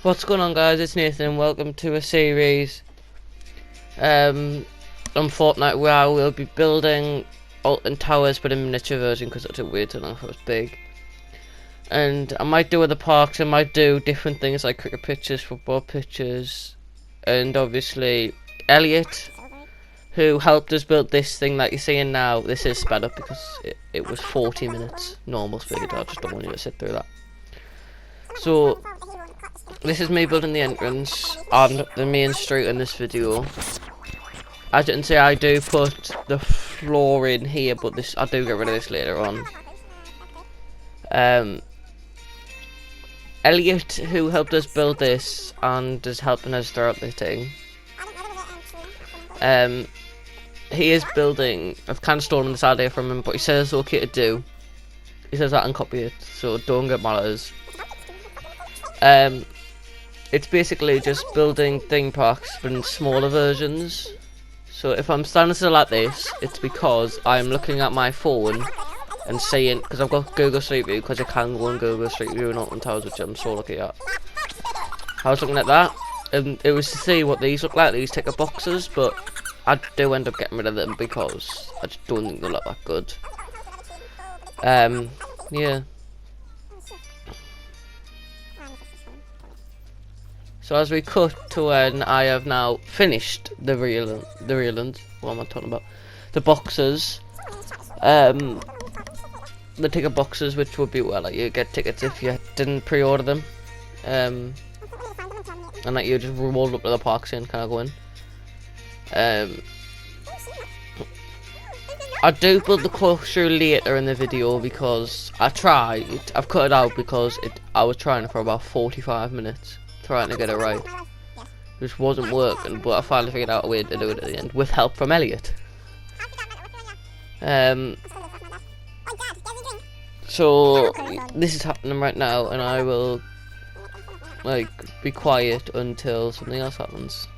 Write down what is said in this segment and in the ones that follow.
What's going on, guys? It's Nathan and welcome to a series on Fortnite where I will be building Alton towers but in miniature version because I took way too long if it was big. And I might do other parks, I might do different things like cricket pitches, football pitches, and obviously Elliot, who helped us build this thing that you're seeing now. This is sped up because it was 40 minutes normal speed. I just don't want you to sit through that. So this is me building the entrance on the main street in this video. As you can see, I do put the floor in here, but this I do get rid of this later on. Elliot, who helped us build this and is helping us throughout the thing, he is building. I've kind of stolen this idea from him, but he says it's okay to do. He says I can copy it, so don't get mad at us. It's basically just building theme parks but in smaller versions. So if I'm standing still like this, it's because I'm looking at my phone and seeing, because I've got Google Street View, because I can go on Google Street View and Alton Towers, which I'm so lucky at. I was looking at that, and it was to see what these look like, these ticker boxes, but I do end up getting rid of them because I just don't think they look that good. Yeah. So as we cut to when I have now finished the reelings, what am I talking about? The boxes, the ticket boxes, which would be, well, like, you get tickets if you didn't pre-order them, and like you just roll up to the parks and kind of go in. I do build the Corkscrew later in the video because I've cut it out because I was trying for about 45 minutes. Trying to get it right, which wasn't working, but I finally figured out a way to do it at the end with help from Elliot. So this is happening right now, and I will be quiet until something else happens.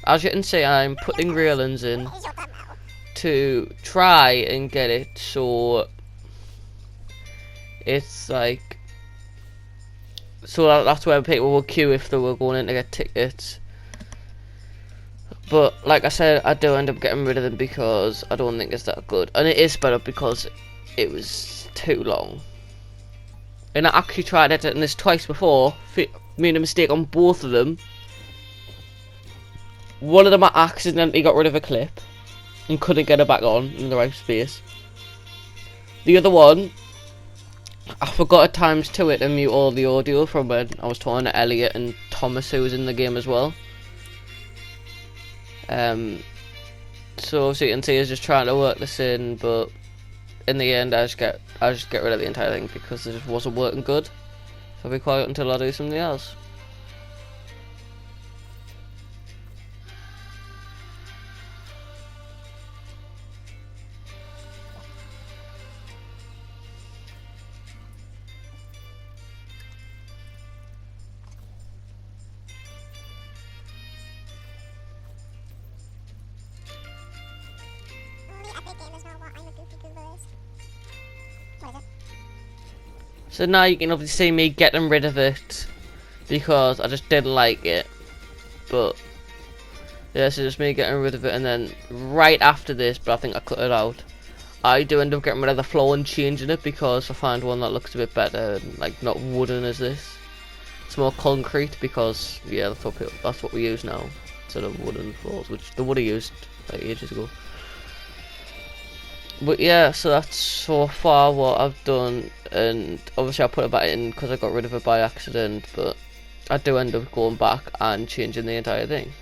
As you can see, I'm putting railings in to try and get it so it's like, so that's where people will queue if they were going in to get tickets. But like I said, I do end up getting rid of them because I don't think it's that good, and it is sped up because it was too long. And I actually tried editing this twice before, made a mistake on both of them. One of them I accidentally got rid of a clip and couldn't get it back on in the right space. The other one, I forgot at times to it and mute all the audio from when I was talking to Elliot and Thomas, who was in the game as well. So as you can see, I was just trying to work this in, but in the end I just get rid of the entire thing because it just wasn't working good. So I'll be quiet until I do something else. So now you can obviously see me getting rid of it because I just didn't like it. But yeah, so just me getting rid of it, and then right after this, but I think I cut it out, I do end up getting rid of the floor and changing it because I find one that looks a bit better and like not wooden as this. It's more concrete because yeah, that's what we use now instead of wooden floors, which they would have used like ages ago. But yeah, so that's so far what I've done, and obviously I put it back in because I got rid of it by accident, but I do end up going back and changing the entire thing.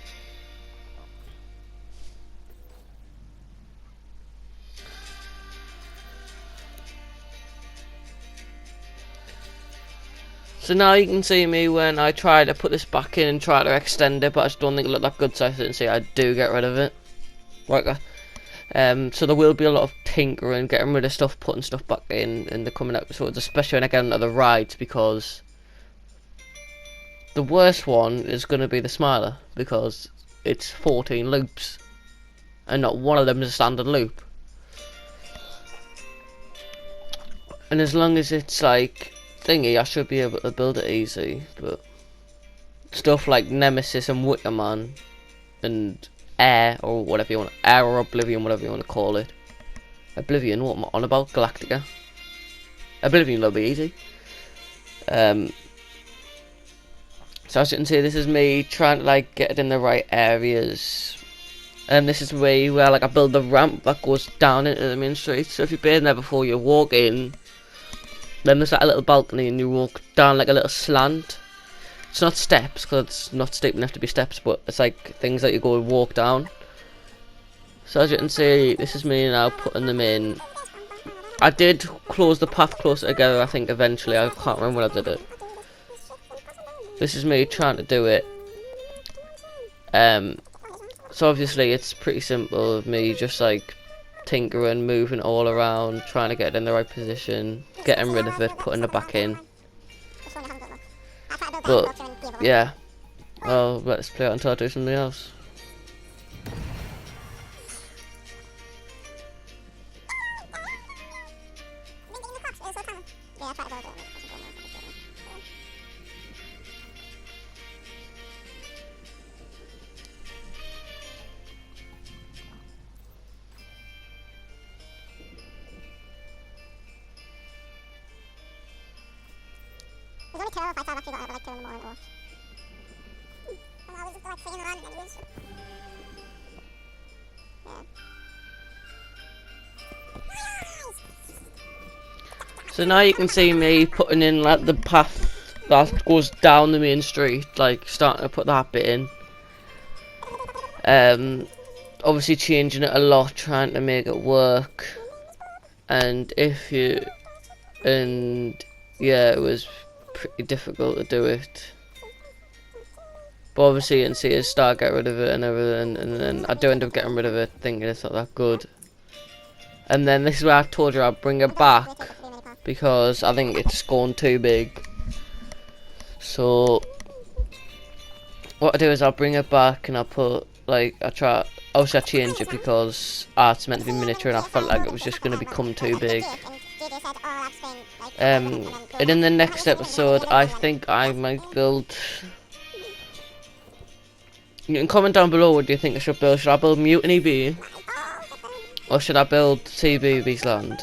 So now you can see me when I try to put this back in and try to extend it, but I just don't think it looked that good, so I didn't see I do get rid of it. Like so there will be a lot of tinkering, getting rid of stuff, putting stuff back in the coming episodes, especially when I get into the rides, because the worst one is going to be the Smiler, because it's 14 loops and not one of them is a standard loop. And as long as it's like thingy, I should be able to build it easy. But stuff like Nemesis and Wickerman and Air, or whatever you want, Air or Oblivion, whatever you want to call it. Oblivion, what am I on about? Galactica. Oblivion will be easy. So as you can see, this is me trying to like get it in the right areas. And this is where like I build the ramp that goes down into the main street. So if you've been there before, you walk in, then there's like a little balcony and you walk down like a little slant. It's not steps, because it's not steep enough to be steps, but it's like things that you go and walk down. So as you can see, this is me now putting them in. I did close the path closer together, I think, eventually. I can't remember when I did it. This is me trying to do it. So obviously it's pretty simple of me just like tinkering, moving it all around, trying to get it in the right position, getting rid of it, putting it back in. But yeah, well, let's play it until I do something else. There's only 2 if I thought I've actually got over like 2 in the morning or... And I was just like sitting around anyways. Yeah. So now you can see me putting in like the path that goes down the main street, like starting to put that bit in. Obviously changing it a lot, trying to make it work. And yeah, it was pretty difficult to do it, but obviously you can see us start get rid of it and everything, and then I do end up getting rid of it thinking it's not that good. And then this is where I told you I'd bring it back because I think it's gone too big. So what I do is I'll bring it back and I'll put like obviously I change it because it's meant to be miniature and I felt like it was just going to become too big. And in the next episode, I think I might build... You can comment down below what do you think I should build. Should I build Mutiny B? Or should I build CBeebies Land?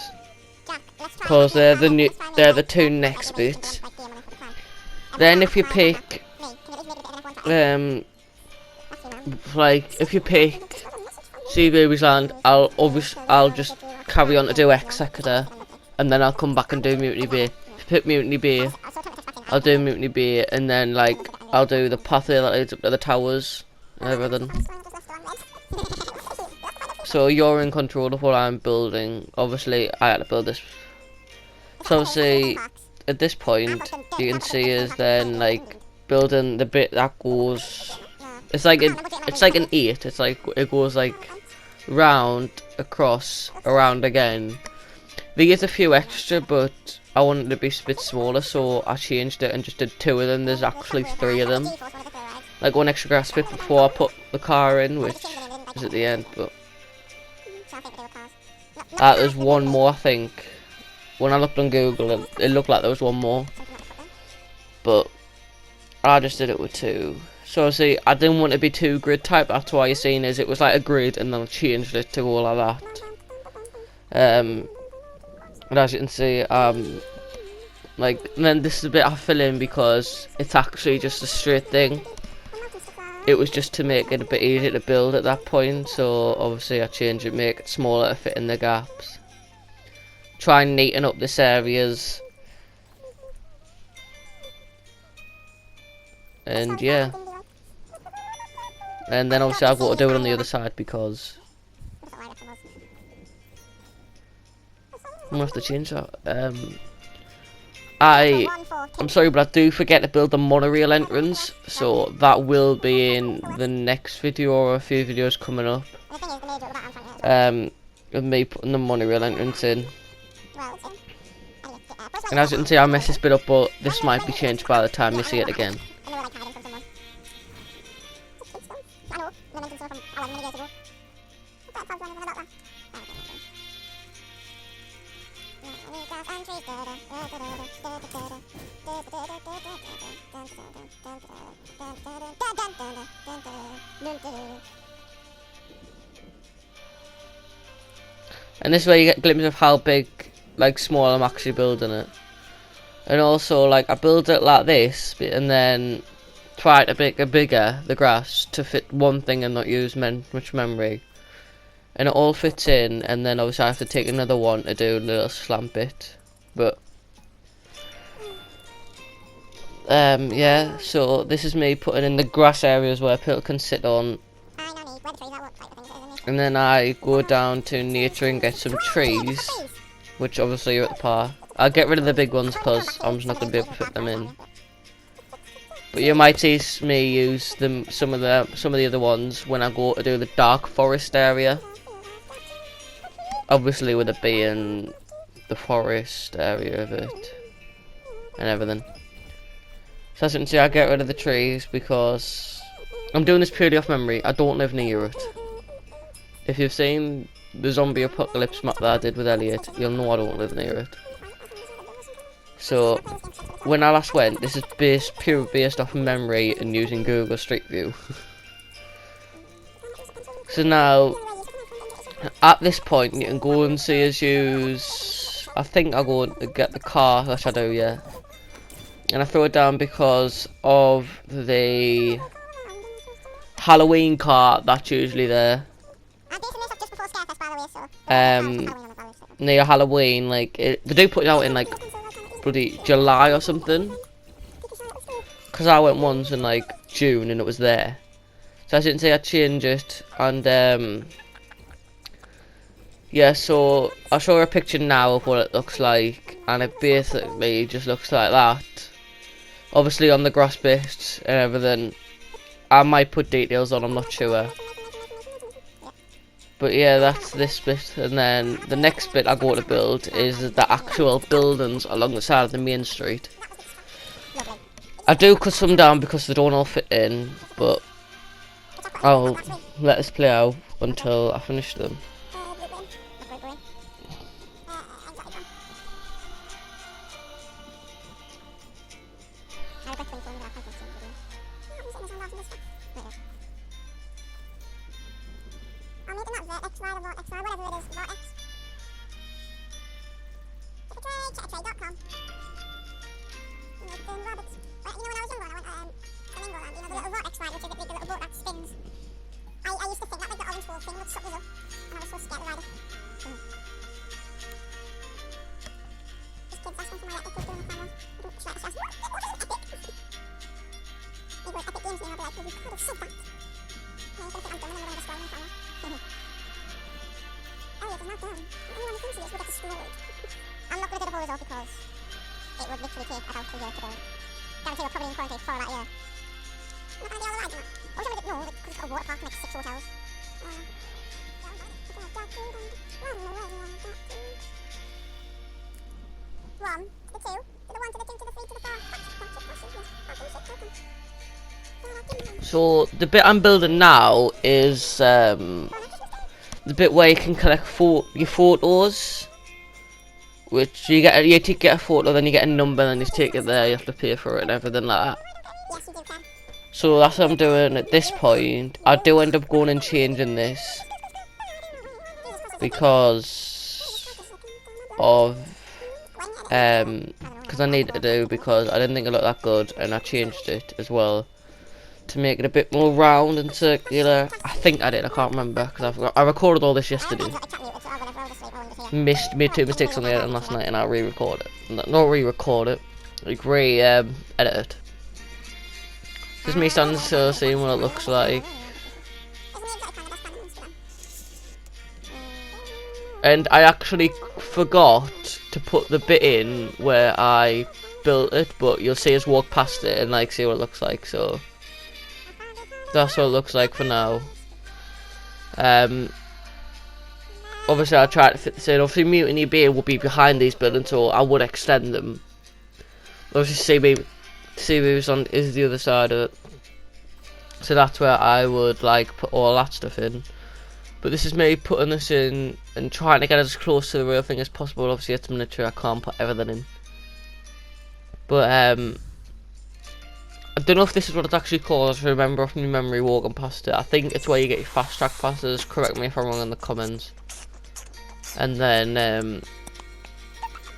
Because they're the 2 next bits. Then if you pick... like, if you pick CBeebies Land, I'll just carry on to do X sector. And then I'll come back and do Mutiny B. If you pick Mutiny B, I'll do Mutiny B, and then like I'll do the path that leads up to the towers and everything. So you're in control of what I'm building. Obviously, I had to build this. So obviously, at this point, you can see is then like building the bit that goes. It's like an 8. It's like it goes like round, across, around again. There is a few extra, but I wanted to be a bit smaller, so I changed it and just did 2 of them. There's actually 3 of them. Like 1 extra grass bit before I put the car in, which is at the end, but... there's 1 more, I think. When I looked on Google, it looked like there was 1 more. But I just did it with 2. So see, I didn't want to be too grid type, that's why you're seeing is it was like a grid, and then I changed it to go like that. And as you can see, like, and then this is the bit I fill in because it's actually just a straight thing. It was just to make it a bit easier to build at that point, so obviously I changed it, make it smaller to fit in the gaps. Try and neaten up this areas. And yeah. And then obviously I've got to do it on the other side because I'm gonna have to change that. I'm sorry, but I do forget to build the monorail entrance, so that will be in the next video or a few videos coming up. Of me putting the monorail entrance in. And as you can see, I messed this bit up, but this might be changed by the time you see it again. And this way you get a glimpse of how big, like small I'm actually building it. And also, like, I build it like this, and then try to make it bigger, the grass, to fit one thing and not use much memory. And it all fits in, and then obviously I have to take another one to do a little slant bit. But yeah, so this is me putting in the grass areas where people can sit on. And then I go down to nature and get some trees, which obviously are at the park. I'll get rid of the big ones because I'm just not going to be able to fit them in. But you might see me use them, some of the other ones when I go to do the dark forest area. Obviously with it being the forest area of it and everything. So as you can see, I get rid of the trees because I'm doing this purely off memory. I don't live near it. If you've seen the zombie apocalypse map that I did with Elliot, you'll know I don't live near it. So when I last went, this is purely based off memory and using Google Street View. So now, at this point, you can go and see us use. I think I'll go and get the car, which I do, yeah. And I throw it down because of the Halloween car that's usually there. Near Halloween, like they do put it out in like bloody July or something. Cause I went once in like June and it was there. So as you can see, I changed it, and yeah. So I'll show you a picture now of what it looks like, and it basically just looks like that. Obviously on the grass bit and everything. I might put details on, I'm not sure. But yeah, that's this bit, and then the next bit I go to build is the actual buildings along the side of the main street. I do cut some down because they don't all fit in, but I'll let this play out until I finish them. I'm not going to do the hose off because it would literally take about a year to build. Guarantee we're probably in quarantine for that year. I'm not going to do all the rides, am I? I wish I would, no, because it's got a water park and like 6 hotels. One, to the two, to the one, to the two, to the three, to the four. So the bit I'm building now is the bit where you can collect your photos, which you get a photo, then you get a number, then you take it there, you have to pay for it and everything like that. Yes, you do, Ken. So that's what I'm doing at this point. I do end up going and changing this because of because I needed to do, because I didn't think it looked that good, and I changed it as well to make it a bit more round and circular. I think I did, I can't remember, because I recorded all this yesterday. Made 2 mistakes on the editing last night, and I re-record it. Not re-record it, like edit it. Just me standing still, seeing what it looks like. And I actually forgot to put the bit in where I built it, but you'll see us walk past it and like see what it looks like. So that's what it looks like for now. Obviously I tried to fit this in. Obviously Mutiny Bay will be behind these buildings, so I would extend them. Obviously CBeebies is the other side of it, so that's where I would like put all that stuff in. But this is me putting this in and trying to get as close to the real thing as possible. Obviously it's miniature, I can't put everything in. But I don't know if this is what it's actually called. I remember off my memory walking past it. I think it's where you get your fast track passes. Correct me if I'm wrong in the comments. And then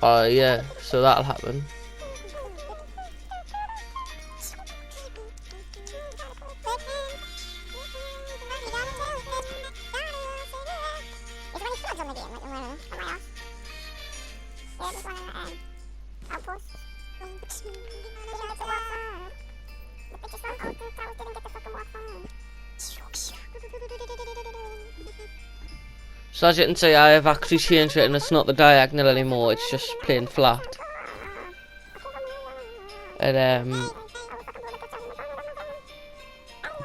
yeah, so that'll happen. So as you can see, I have actually changed it and it's not the diagonal anymore, it's just plain flat. And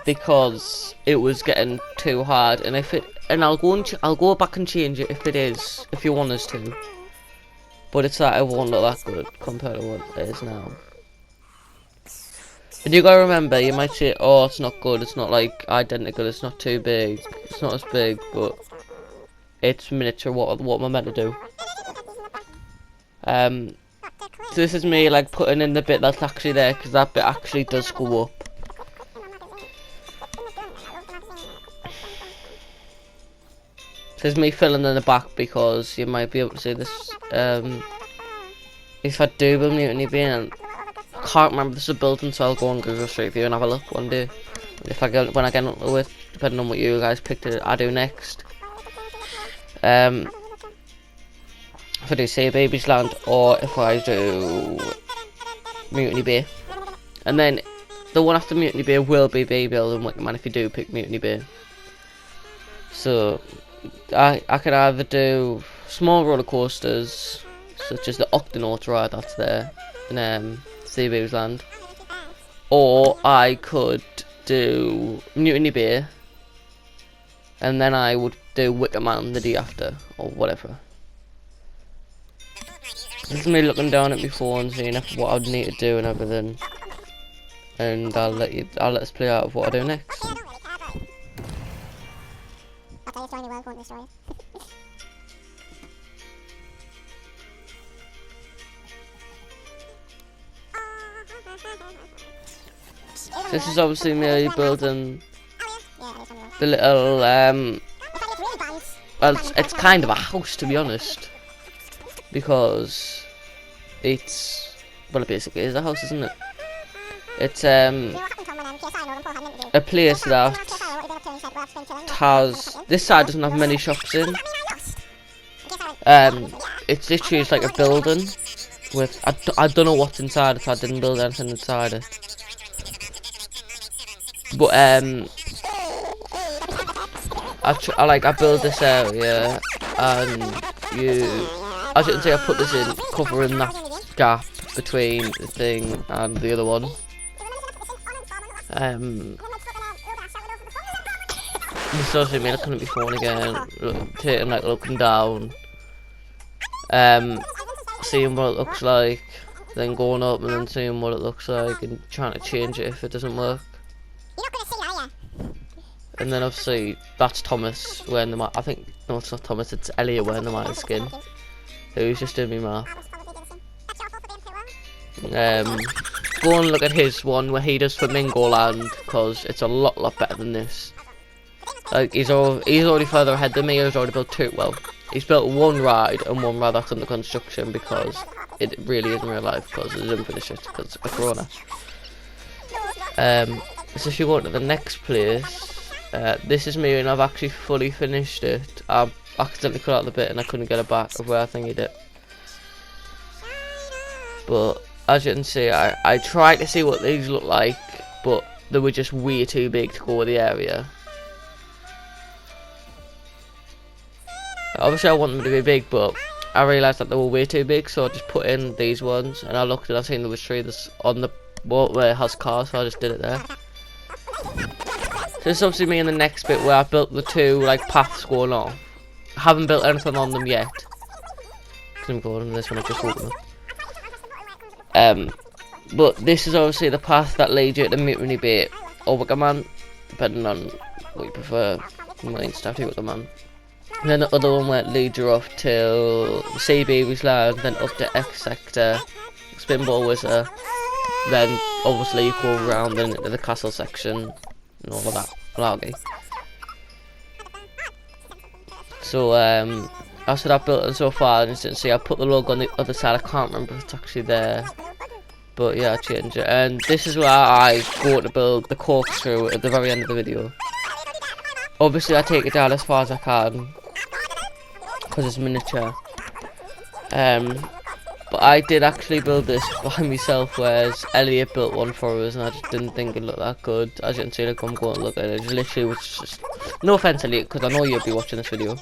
because it was getting too hard, and I'll go back and change it if you want us to. But it's that it won't look that good compared to what it is now. And you gotta remember, you might say, oh, it's not good, it's not like identical, it's not too big, it's not as big, but it's miniature. What am I meant to do? So this is me like putting in the bit that's actually there, because that bit actually does go up. This is me filling in the back because you might be able to see this. If I do build Mutiny Bean, I can't remember this is a building, so I'll go on Google Street View and have a look one day. If I get when I get into it, depending on what you guys picked, I do next. If I do CBeebies Land or if I do Mutiny Bay, and then the one after Mutiny Bay will be Bay Building Wickerman if you do pick Mutiny Bay. So I could either do small roller coasters such as the Octonauts ride that's there in CBeebies Land, or I could do Mutiny Bay and then I would do Wickerman the day after, or whatever. This is me looking down at my phone, seeing what I'd need to do and everything, and I'll let us play out of what I do next. I'll tell you a story in the world, won't destroy it. This is obviously me building the little well, it's kind of a house, to be honest, because it's, well, it basically is a house, isn't it? It's a place that has, this side doesn't have many shops in. It's literally just like a building with, I don't know what's inside it, so I didn't build anything inside it. But I build this area, and as you can see, I put this in covering that gap between the thing and the other one. This does mean I couldn't be phone again, taking like looking down, seeing what it looks like, then going up and then seeing what it looks like and trying to change it if it doesn't work. And then obviously that's Thomas wearing the I think, no, it's not Thomas, it's Elliot wearing the Maya skin, who's just doing me map. Go and look at his one where he does Flamingo Land, because it's a lot better than this. Like he's already further ahead than me. He's already built two. Well, he's built one ride and one ride that's under construction because it really isn't real life, because it didn't finish it because of Corona. So if you go to the next place. This is me and I've actually fully finished it. I accidentally cut out the bit and I couldn't get it back of where I thingied it. But as you can see, I tried to see what these look like, but they were just way too big to go with the area. Obviously I want them to be big, but I realised that they were way too big, so I just put in these ones, and I looked and I seen there was three that's on the boat where it has cars, so I just did it there. So this is obviously me in the next bit where I built the two like paths going off. I haven't built anything on them yet. I'm going on this one, I've just opened up. But this is obviously the path that leads you to Mutiny Bay or Wickerman, depending on what you prefer. Mine stuff with the man. And then the other one went leads you off till CBeebies land, then up to X sector, Spinball Wizard, then obviously you go around into the castle section and all of that blargy. So that's what I've built and so far, and as you can see I put the logo on the other side. I can't remember if it's actually there, but yeah, I changed it. And this is where I go to build the corkscrew at the very end of the video. Obviously I take it down as far as I can because it's miniature. But I did actually build this by myself, whereas Elliot built one for us, and I just didn't think it looked that good. As you can see, like, I'm going to look at it. It literally was just, no offense Elliot, because I know you'll be watching this video.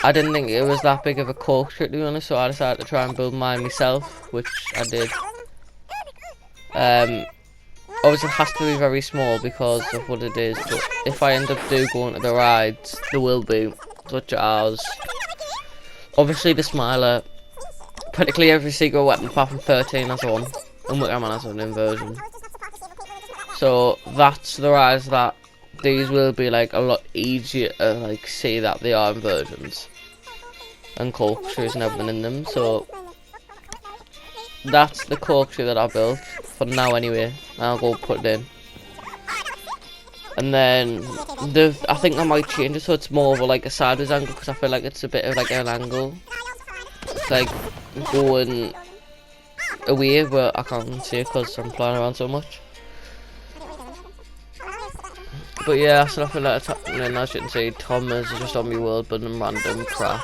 I didn't think it was that big of a corkscrew, to be honest, so I decided to try and build mine myself, which I did. Obviously it has to be very small because of what it is, but if I end up going to the rides, there will be, such as obviously the smiler. Practically every secret weapon apart from 13 has one, and Wickerman has an inversion. So that's the rise that these will be like a lot easier to like see that they are inversions and corkscrews and everything in them. So that's the corkscrew that I built for now anyway. I'll go put it in. And then I think I might change it so it's more of like a sideways angle, because I feel like it's a bit of like an angle. It's like going away, but I can't see it because I'm flying around so much. But yeah, so I feel like it's happening. As you can see, Tom is just on my world building random crap.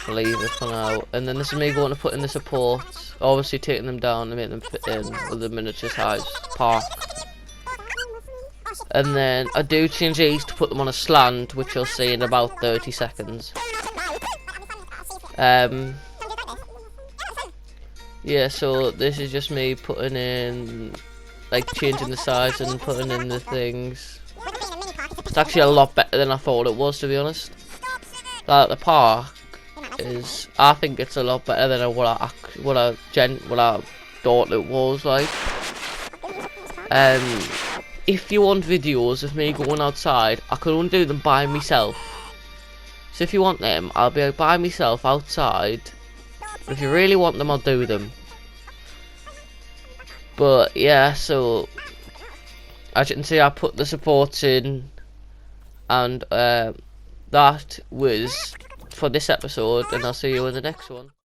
I'll leave it for now. And then this is me going to put in the supports, obviously taking them down to make them fit in with the miniature size park. And then I do change these to put them on a slant, which you'll see in about 30 seconds. Yeah, so this is just me putting in, like, changing the size and putting in the things. It's actually a lot better than I thought it was, to be honest. Like, the park is, I think it's a lot better than what I thought it was like. If you want videos of me going outside, I can only do them by myself. So if you want them, I'll be by myself outside. If you really want them, I'll do them. But yeah, so as you can see, I put the supports in, and that was for this episode, and I'll see you in the next one.